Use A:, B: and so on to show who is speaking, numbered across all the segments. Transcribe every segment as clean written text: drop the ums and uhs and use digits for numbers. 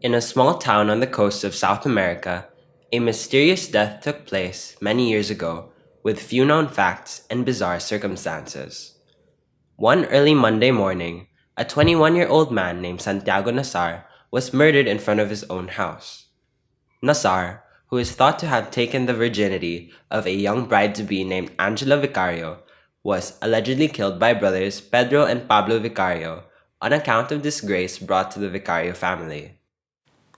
A: In a small town on the coast of South America, a mysterious death took place many years ago with few known facts and bizarre circumstances. One early Monday morning, a 21-year-old man named Santiago Nazar was murdered in front of his own house. Nazar, who is thought to have taken the virginity of a young bride-to-be named Angela Vicario, was allegedly killed by brothers Pedro and Pablo Vicario on account of disgrace brought to the Vicario family.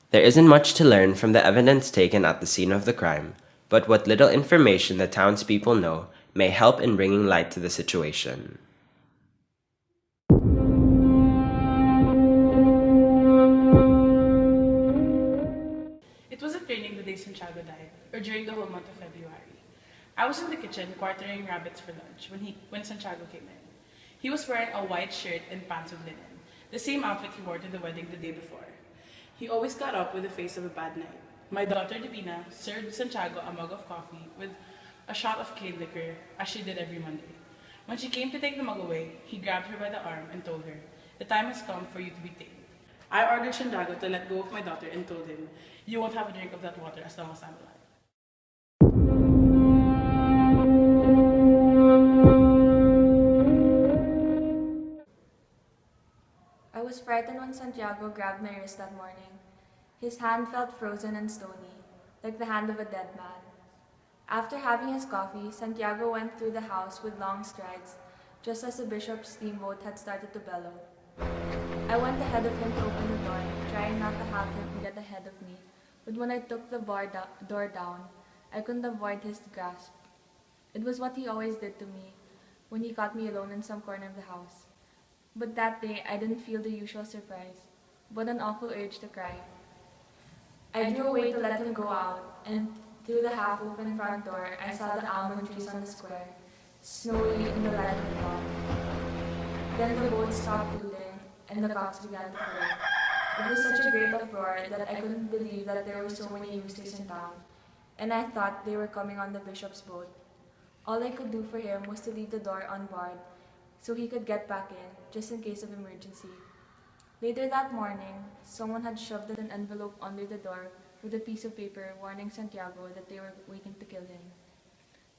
A: There isn't much to learn from the evidence taken at the scene of the crime, but what little information the townspeople know may help in bringing light to the situation.
B: It wasn't raining the day Santiago died, or during the whole month of February. I was in the kitchen quartering rabbits for lunch when Santiago came in. He was wearing a white shirt and pants of linen, the same outfit he wore to the wedding the day before. He always got up with the face of a bad night. My daughter Divina served Santiago a mug of coffee with a shot of cane liquor, as she did every Monday. When she came to take the mug away, he grabbed her by the arm and told her, "The time has come for you to be tamed." I ordered Santiago to let go of my daughter and told him, "You won't have a drink of that water as long as I'm alive."
C: I was frightened when Santiago grabbed my wrist that morning. His hand felt frozen and stony, like the hand of a dead man. After having his coffee, Santiago went through the house with long strides, just as the bishop's steamboat had started to bellow. I went ahead of him to open the door, trying not to have him get ahead of me, but when I took the door down, I couldn't avoid his grasp. It was what he always did to me when he caught me alone in some corner of the house. But that day, I didn't feel the usual surprise, but an awful urge to cry. I drew away to let him go out, and through the half-open front door, I saw the almond trees on the square, snowy in the light of the dawn. Then the boat stopped tooting, and the cocks began to crow. It was such a great uproar that I couldn't believe that there were so many roosters in town, and I thought they were coming on the bishop's boat. All I could do for him was to leave the door unbarred so he could get back in, just in case of emergency. Later that morning, someone had shoved an envelope under the door with a piece of paper warning Santiago that they were waiting to kill him.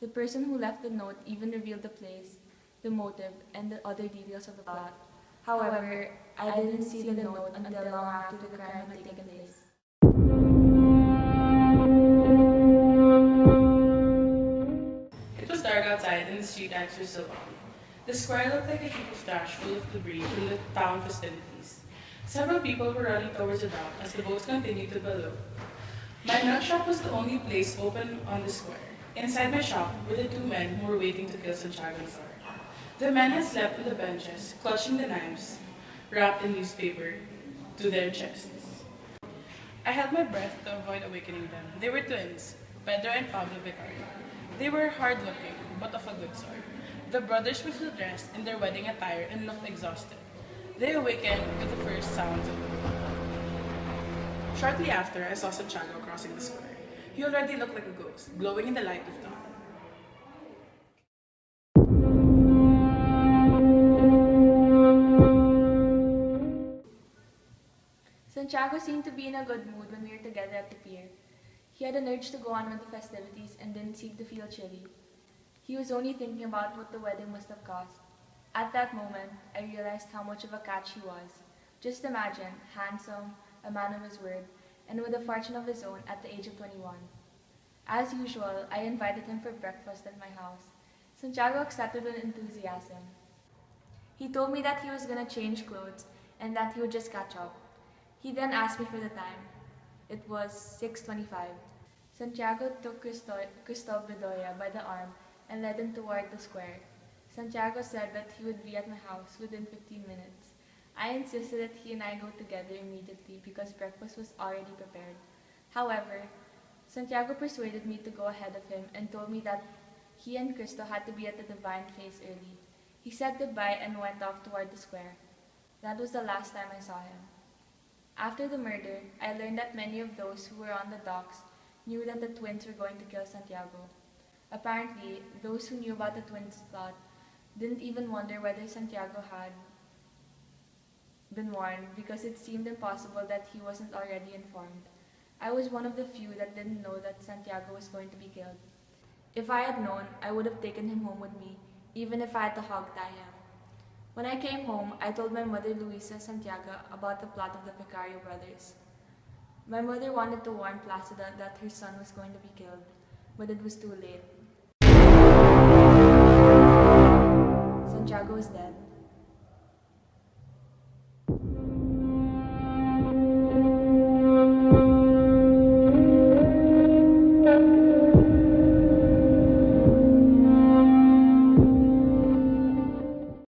C: The person who left the note even revealed the place, the motive, and the other details of the plot. However, I didn't see the note until long after the crime had taken place.
B: It was dark outside and the street lights were still on. The square looked like a heap of trash full of debris from the town festivities. Several people were running towards the dock as the boats continued to bellow. My nut shop was the only place open on the square. Inside my shop were the two men who were waiting to kill Santiago Nazar. The men had slept on the benches, clutching the knives, wrapped in newspaper, to their chests. I held my breath to avoid awakening them. They were twins, Pedro and Pablo Vicario. They were hard-looking, but of a good sort. The brothers were still dressed in their wedding attire and looked exhausted. They awakened with the first sounds of the moon. Shortly after, I saw Santiago crossing the square. He already looked like a ghost, glowing in the light of dawn.
C: Santiago seemed to be in a good mood when we were together at the pier. He had an urge to go on with the festivities and didn't seem to feel chilly. He was only thinking about what the wedding must have cost. At that moment, I realized how much of a catch he was. Just imagine, handsome, a man of his word, and with a fortune of his own at the age of 21. As usual, I invited him for breakfast at my house. Santiago accepted with enthusiasm. He told me that he was going to change clothes and that he would just catch up. He then asked me for the time. It was 6:25. Santiago took Cristobal Bedoya by the arm and led him toward the square. Santiago said that he would be at my house within 15 minutes. I insisted that he and I go together immediately because breakfast was already prepared. However, Santiago persuaded me to go ahead of him and told me that he and Cristo had to be at the Divine Face early. He said goodbye and went off toward the square. That was the last time I saw him. After the murder, I learned that many of those who were on the docks knew that the twins were going to kill Santiago. Apparently, those who knew about the twins' plot didn't even wonder whether Santiago had been warned because it seemed impossible that he wasn't already informed. I was one of the few that didn't know that Santiago was going to be killed. If I had known, I would have taken him home with me, even if I had to hog tie him. When I came home, I told my mother Luisa Santiago about the plot of the Picario brothers. My mother wanted to warn Placida that her son was going to be killed, but it was too late. Santiago was dead.